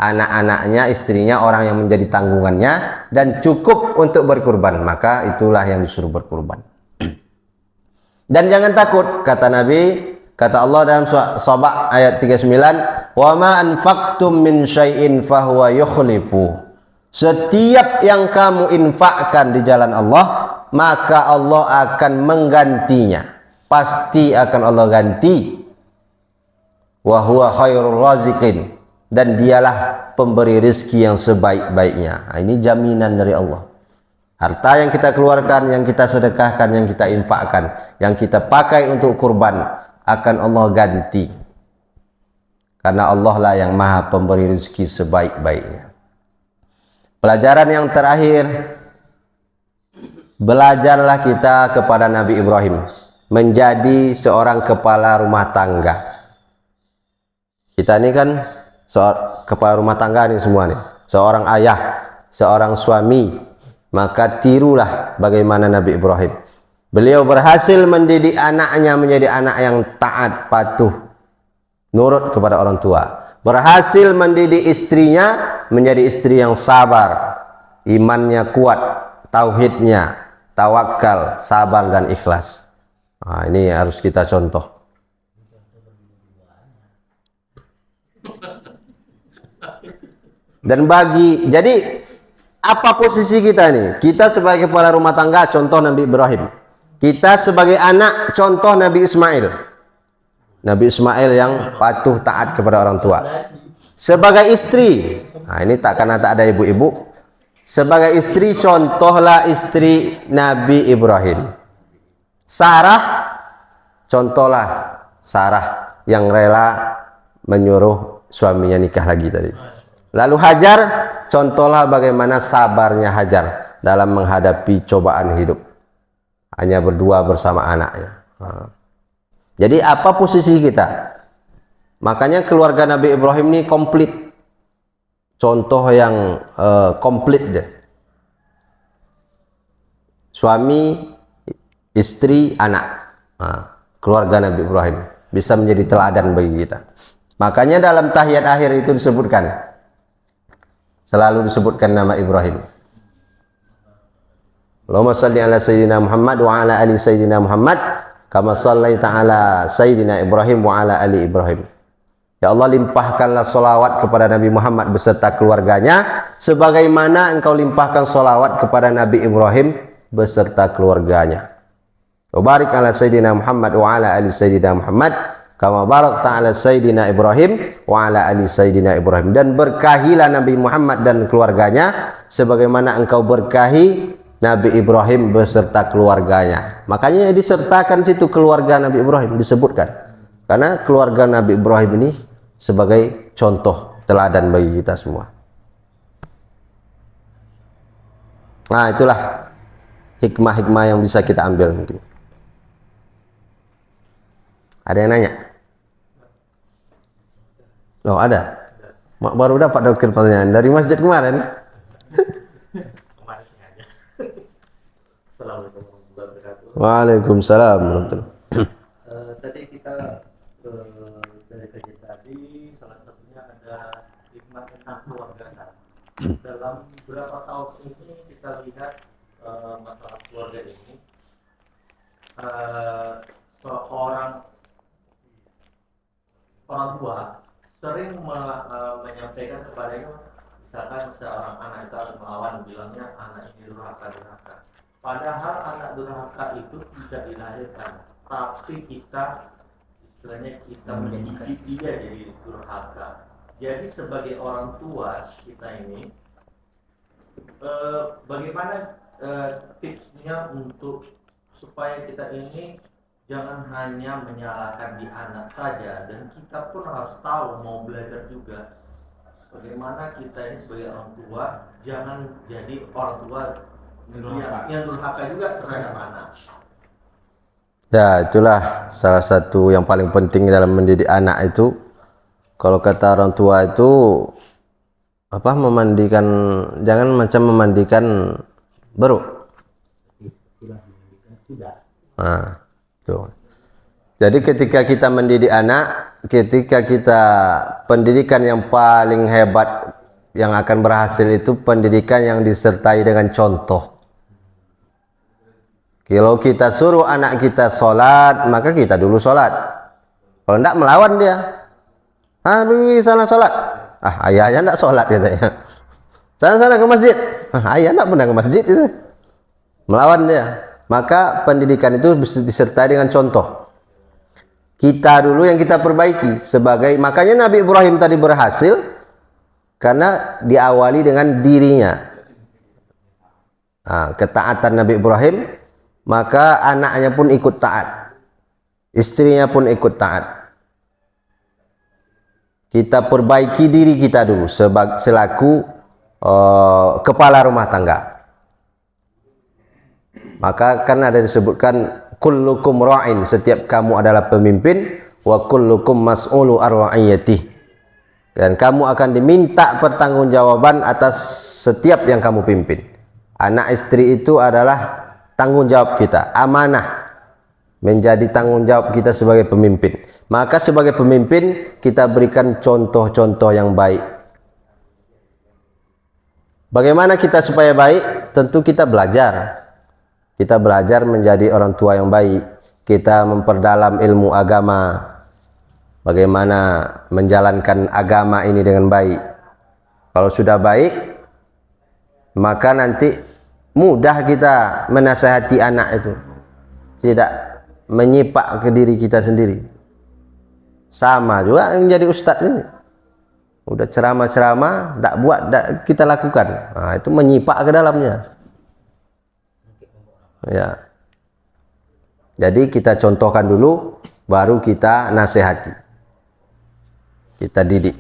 anak-anaknya, istrinya, orang yang menjadi tanggungannya, dan cukup untuk berkurban, maka itulah yang disuruh berkurban. Dan jangan takut, kata Nabi, kata Allah dalam Sabah ayat 39, wa ma anfaqtum min syai'in fahuwa yukhlifu. Setiap yang kamu infakkan di jalan Allah, maka Allah akan menggantinya. Pasti akan Allah ganti. Wa huwa khairur raziqin, dan dialah pemberi rezeki yang sebaik-baiknya. Ini jaminan dari Allah. Harta yang kita keluarkan, yang kita sedekahkan, yang kita infakkan, yang kita pakai untuk kurban, akan Allah ganti. Karena Allah lah yang maha pemberi rezeki sebaik-baiknya. Pelajaran yang terakhir, belajarlah kita kepada Nabi Ibrahim, menjadi seorang kepala rumah tangga. Kita ini kan kepala rumah tangga nih semua nih, seorang ayah, seorang suami. Maka tirulah bagaimana Nabi Ibrahim. Beliau berhasil mendidik anaknya menjadi anak yang taat, patuh, nurut kepada orang tua. Berhasil mendidik istrinya menjadi istri yang sabar, imannya kuat, tauhidnya, tawakal, sabar dan ikhlas. Ini harus kita contoh. Dan jadi apa posisi kita nih? Kita sebagai kepala rumah tangga, contoh Nabi Ibrahim. Kita sebagai anak, contoh Nabi Ismail. Nabi Ismail yang patuh taat kepada orang tua. Sebagai istri, ini karena tak ada ibu-ibu. Sebagai istri, contohlah istri Nabi Ibrahim. Sarah, contohlah Sarah yang rela menyuruh suaminya nikah lagi tadi. Lalu Hajar, contohlah bagaimana sabarnya Hajar dalam menghadapi cobaan hidup. Hanya berdua bersama anaknya. Jadi apa posisi kita? Makanya keluarga Nabi Ibrahim ini komplit. Contoh yang komplit deh. Suami, istri, anak. Keluarga Nabi Ibrahim bisa menjadi teladan bagi kita. Makanya dalam tahiyat akhir itu disebutkan, selalu disebutkan nama Ibrahim. Allahumma salli ala Sayyidina Muhammad wa ala ali Sayyidina Muhammad kama sallaita ala Sayyidina Ibrahim wa ala ali Ibrahim. Ya Allah, limpahkanlah solawat kepada Nabi Muhammad beserta keluarganya sebagaimana engkau limpahkan solawat kepada Nabi Ibrahim beserta keluarganya. Wa barik ala Sayyidina Muhammad wa ala ali Sayyidina Muhammad kama barakta ala Sayyidina Ibrahim wa ala ali Sayyidina Ibrahim. Dan berkahilah Nabi Muhammad dan keluarganya sebagaimana engkau berkahi Nabi Ibrahim beserta keluarganya. Makanya disertakan situ keluarga Nabi Ibrahim disebutkan, karena keluarga Nabi Ibrahim ini sebagai contoh teladan bagi kita semua. Nah, itulah hikmah-hikmah yang bisa kita ambil mungkin. Ada yang nanya? Oh, ada. Baru dapat dokter pertanyaan dari masjid kemarin. Assalamualaikum warahmatullahi wabarakatuh. Waalaikumsalam warahmatullahi. Tadi kita dari kajian tadi salah satunya ada hikmah tentang keluarga. Dalam beberapa tahun ini kita lihat masalah keluarga ini, seorang tua sering menyampaikan kepadanya, misalkan seorang anak itu harus melawan, bilangnya anak ini durhaka. Padahal anak durhaka itu tidak dilahirkan, tapi kita istilahnya kita mendidik dia jadi durhaka. Jadi sebagai orang tua kita ini, bagaimana tipsnya untuk supaya kita ini jangan hanya menyalahkan di anak saja, dan kita pun harus tahu mau belajar juga bagaimana kita ini sebagai orang tua jangan jadi orang tua yang durhaka juga terhadap anak. Ya, itulah salah satu yang paling penting dalam mendidik anak itu. Kalau kata orang tua itu apa, memandikan, jangan macam memandikan beruk. Nah, tuh. Jadi ketika kita mendidik anak, ketika kita pendidikan yang paling hebat yang akan berhasil itu pendidikan yang disertai dengan contoh. Kalau kita suruh anak kita sholat, maka kita dulu sholat. Kalau tidak, melawan dia. Bibi sana sholat. Ayahnya tidak sholat katanya. Sana ke masjid. Ayah tidak pernah ke masjid itu. Melawan dia. Maka pendidikan itu disertai dengan contoh. Kita dulu yang kita perbaiki sebagai, makanya Nabi Ibrahim tadi berhasil karena diawali dengan dirinya. Ketaatan Nabi Ibrahim, maka anaknya pun ikut taat, istrinya pun ikut taat. Kita perbaiki diri kita dulu selaku kepala rumah tangga. Maka kan ada disebutkan kullukum ra'in, setiap kamu adalah pemimpin, wa kullukum mas'ulu ar-ra'iyati, dan kamu akan diminta pertanggungjawaban atas setiap yang kamu pimpin. Anak istri itu adalah tanggung jawab kita, amanah, menjadi tanggung jawab kita sebagai pemimpin. Maka sebagai pemimpin kita berikan contoh-contoh yang baik. Bagaimana kita supaya baik? Tentu kita belajar. Kita belajar menjadi orang tua yang baik. Kita memperdalam ilmu agama. Bagaimana menjalankan agama ini dengan baik. Kalau sudah baik, maka nanti mudah kita menasihati anak itu. Tidak menyipak ke diri kita sendiri. Sama juga yang jadi ustadz ini. Udah ceramah-ceramah, tak buat, tak kita lakukan. Itu menyipak ke dalamnya. Ya. Jadi kita contohkan dulu, baru kita nasihati, kita didik.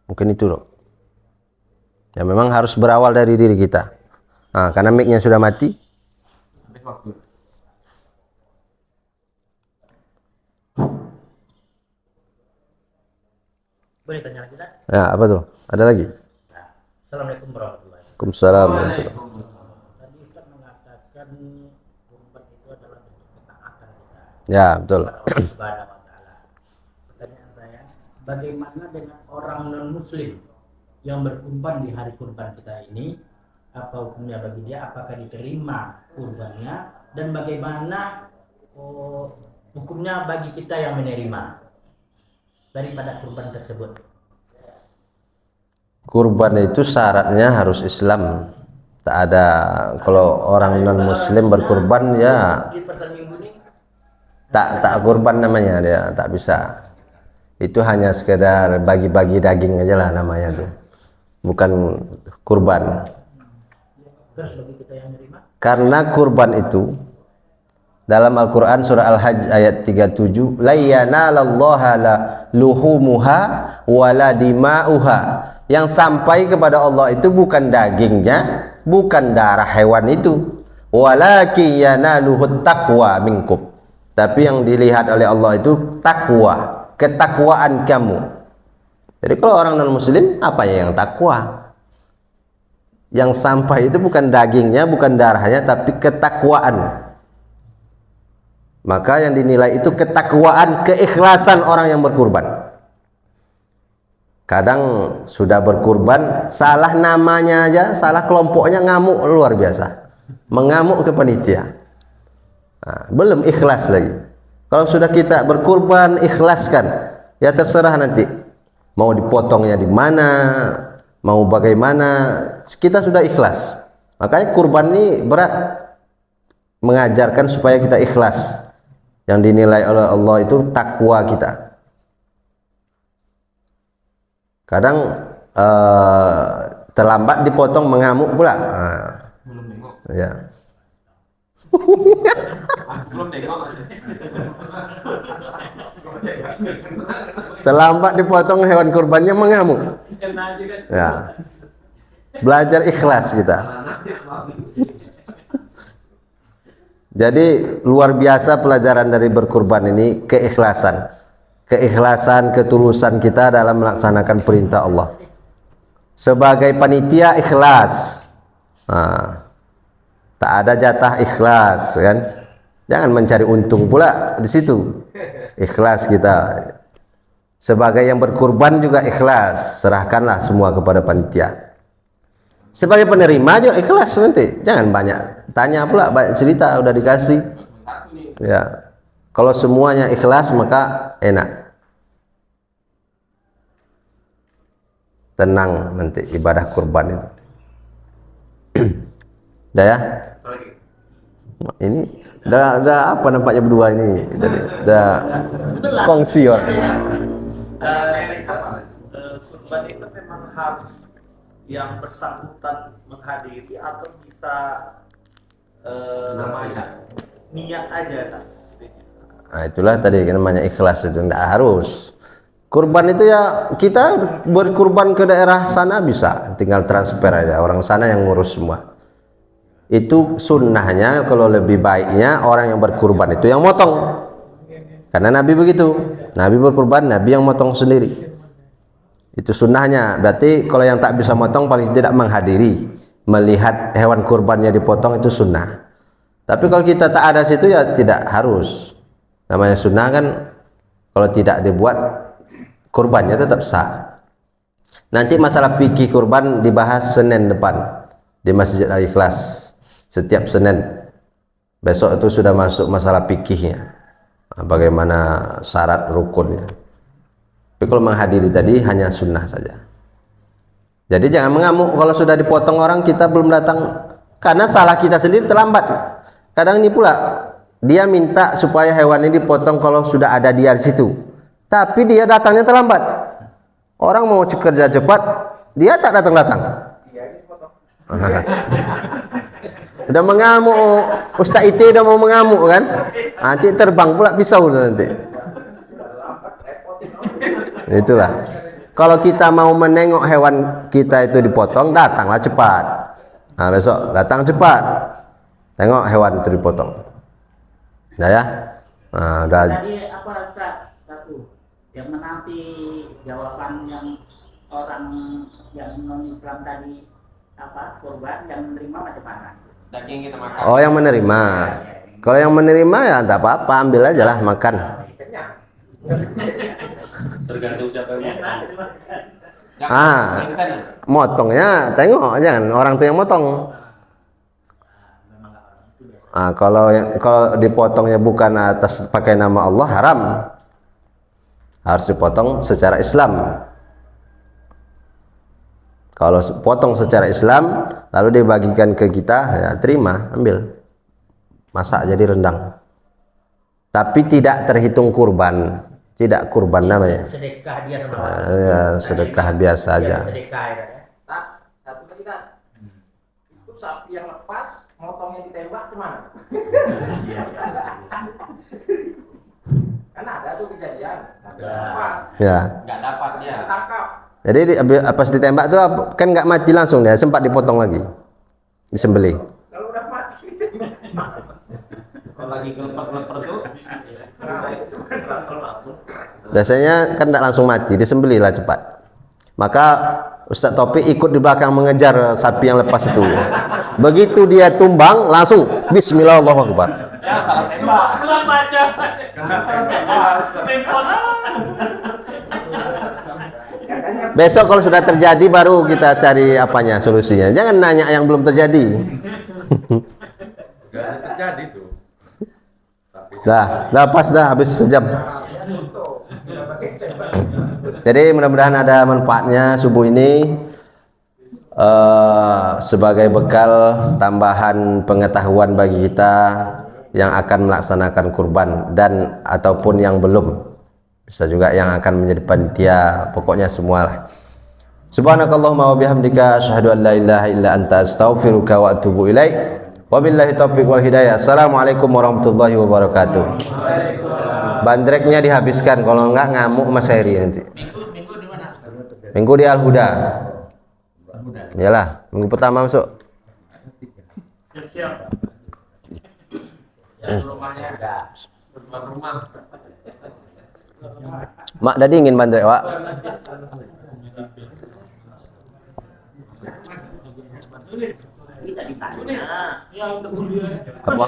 Mungkin itu loh. Ya memang harus berawal dari diri kita. Nah, karena mic-nya sudah mati. Boleh tanya lagi tak? Ya, apa tuh? Ada lagi? Assalamualaikum warahmatullahi wabarakatuh. Waalaikumsalam warahmatullahi. Tadi Ustaz mengatakan kurban itu adalah bentuk ketaatan kita Ya, betul. kepada Allah Subhanahu wa taala. Pertanyaan saya, bagaimana dengan orang non muslim yang berkurban di hari kurban kita ini? Apa hukumnya bagi dia? Apakah diterima kurbannya? Dan bagaimana hukumnya bagi kita yang menerima daripada kurban tersebut? Kurban itu syaratnya harus Islam. Tak ada, kalau orang non muslim berkurban ya Di pasal minggu ini tak kurban namanya, dia tak bisa. Itu hanya sekedar bagi-bagi daging aja lah namanya tuh, bukan kurban. terus bagi kita yang menerima Karena kurban itu dalam Al-Quran surah Al-Hajj ayat 37, la yanalallaha la luhumuha wala dima'uha. Yang sampai kepada Allah itu bukan dagingnya, bukan darah hewan itu, walakin yanaluhut taqwa minkum. Tapi yang dilihat oleh Allah itu takwa, ketakwaan kamu. Jadi kalau orang non muslim apa yang takwa? Yang sampai itu bukan dagingnya, bukan darahnya, tapi ketakwaan. Maka yang dinilai itu ketakwaan, keikhlasan orang yang berkurban. Kadang sudah berkurban, salah namanya aja, salah kelompoknya, ngamuk luar biasa, mengamuk ke panitia. Nah, belum ikhlas lagi. Kalau sudah kita berkurban, ikhlaskan. Ya terserah nanti mau dipotongnya di mana, mau bagaimana, kita sudah ikhlas. Makanya kurban ini berat, mengajarkan supaya kita ikhlas. Yang dinilai oleh Allah itu takwa kita. Kadang terlambat dipotong, mengamuk pula. Belum nengok. Ya. Belum nengok. Terlambat dipotong hewan kurbannya, mengamuk. Ya. Belajar ikhlas kita. Jadi luar biasa pelajaran dari berkurban ini, keikhlasan. Keikhlasan, ketulusan kita dalam melaksanakan perintah Allah. Sebagai panitia ikhlas. Nah, tak ada jatah ikhlas kan? Jangan mencari untung pula di situ. Ikhlas kita. Sebagai yang berkurban juga ikhlas, serahkanlah semua kepada panitia. Sebagai penerima juga ikhlas nanti. Jangan banyak tanya pula, banyak cerita, udah dikasih. Ya. Kalau semuanya ikhlas maka enak. Tenang nanti ibadah kurban itu. Udah ya? Ini udah apa nampaknya berdua ini? Jadi udah kongsi orang. Kurban itu memang harus yang bersangkutan menghadiri atau bisa niat aja kan? Nah, itulah tadi namanya ikhlas, itu enggak harus. Kurban itu ya kita berkurban ke daerah sana bisa, tinggal transfer aja, orang sana yang ngurus semua. Itu sunnahnya, kalau lebih baiknya orang yang berkurban itu yang motong. Karena Nabi begitu, Nabi berkurban, Nabi yang motong sendiri. Itu sunnahnya. Berarti kalau yang tak bisa motong paling tidak menghadiri, melihat hewan kurbannya dipotong, itu sunnah. Tapi kalau kita tak ada situ ya tidak harus. Namanya sunnah kan, kalau tidak dibuat kurbannya tetap sah. Nanti masalah fikih kurban dibahas Senin depan di Masjid Al-Ikhlas. Setiap Senin. Besok itu sudah masuk masalah fikihnya, bagaimana syarat rukunnya. Tapi kalau menghadiri tadi hanya sunnah saja. Jadi jangan mengamuk kalau sudah dipotong orang, kita belum datang, karena salah kita sendiri, terlambat. Kadang ini pula dia minta supaya hewan ini dipotong kalau sudah ada dia di situ, tapi dia datangnya terlambat. Orang mau kerja cepat, dia tak datang-datang. Udah mengamuk, Ustaz Ite udah mau mengamuk kan, nanti terbang pula pisau nanti. Itulah. Kalau kita mau menengok hewan kita itu dipotong, datanglah cepat. Nah, besok datang cepat. Tengok hewan itu dipotong. Nah ya. Nah, udah. Tadi apa Ustaz? Satu yang menanti jawaban yang orang yang non Islam tadi apa korban yang menerima macam mana? Daging kita makan. Oh, yang menerima. Kalau yang menerima ya enggak apa-apa, ambil aja lah makan. Tergantung siapa yang mau. Motongnya tengok jangan orang tuh yang motong. Kalau dipotongnya bukan atas pakai nama Allah haram. Harus dipotong secara Islam. Kalau potong secara Islam lalu dibagikan ke kita, ya terima, ambil. Masak jadi rendang. Tapi tidak terhitung kurban. Tidak kurban namanya. Sedekah dia sama Ya, sedekah biasa aja. Sedekah ya. Satu lagi kan. Itu sapi yang lepas, motongnya ditembak kemana? Kan ada tuh kejadian. Ya. Nggak dapat dia. Tangkap. Jadi pas ditembak tuh kan nggak mati langsung, dia sempat dipotong lagi, disembelih. Kalau udah mati. Kalau lagi gelepar-gelepar tuh. Biasanya kan tidak langsung mati, disembelih lah cepat. Maka Ustadz Taufik ikut di belakang mengejar sapi yang lepas itu. Begitu dia tumbang, langsung Bismillah Allahu Akbar. Ya salah tembak. Besok kalau sudah terjadi baru kita cari apanya solusinya. Jangan nanya yang belum terjadi. Gak ada terjadi tuh. Dah pas dah habis sejam. Jadi mudah-mudahan ada manfaatnya subuh ini sebagai bekal tambahan pengetahuan bagi kita yang akan melaksanakan kurban dan ataupun yang belum, bisa juga yang akan menjadi panitia, pokoknya semualah. Subhanakallahumma wa bihamdika asyhadu an la ilaha illa anta astaghfiruka wa atubu ilaik. Wabillahi taufiq wal hidayah. Assalamualaikum warahmatullahi wabarakatuh. Bandreknya dihabiskan, kalau enggak ngamuk Mas Heri nanti. Minggu di mana? Minggu di Al Huda. Iyalah, minggu pertama masuk. Siap-siap. Ya rumahnya ada. Rumah. Mak dah dingin bandrek, Wak. Kita ditanya yang kemudian Apa?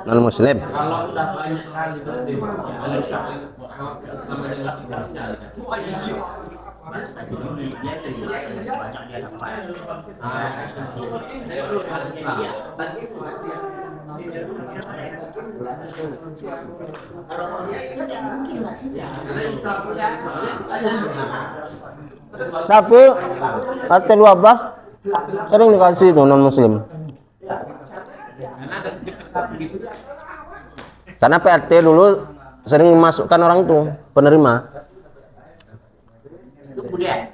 Non muslim. Kalau udah banyak kali berarti selama Tapi RT 12 sering dikasih itu non muslim. Karena PRT dulu sering memasukkan orang tuh penerima. itu kemudian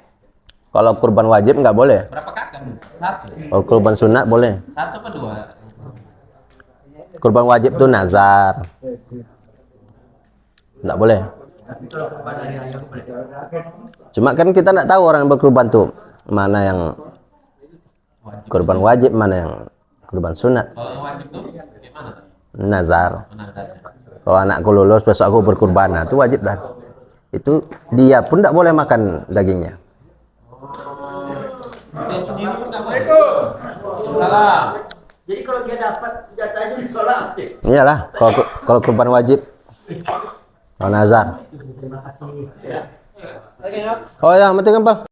Kalau kurban wajib nggak boleh. berapa kakak? Satu. Kalau kurban sunat boleh. Satu apa dua? Kurban wajib tuh nazar. Nggak boleh. Cuma kan kita nggak tahu orang yang berkurban tuh mana yang kurban wajib, mana yang kurban sunat. Kalau yang wajib tuh gimana tuh? Nazar. Nazarnya. Kalau anakku lulus besok aku berkurban, nah, itu wajib dah. Itu dia pun tidak boleh makan dagingnya. Yang sendiri pun nggak boleh. Salah. jadi kalau dia dapat jatahnya ditolak. Iyalah, kalau kurban wajib. Kalau nazar. Terima kasih. Oh ya, mati kempal.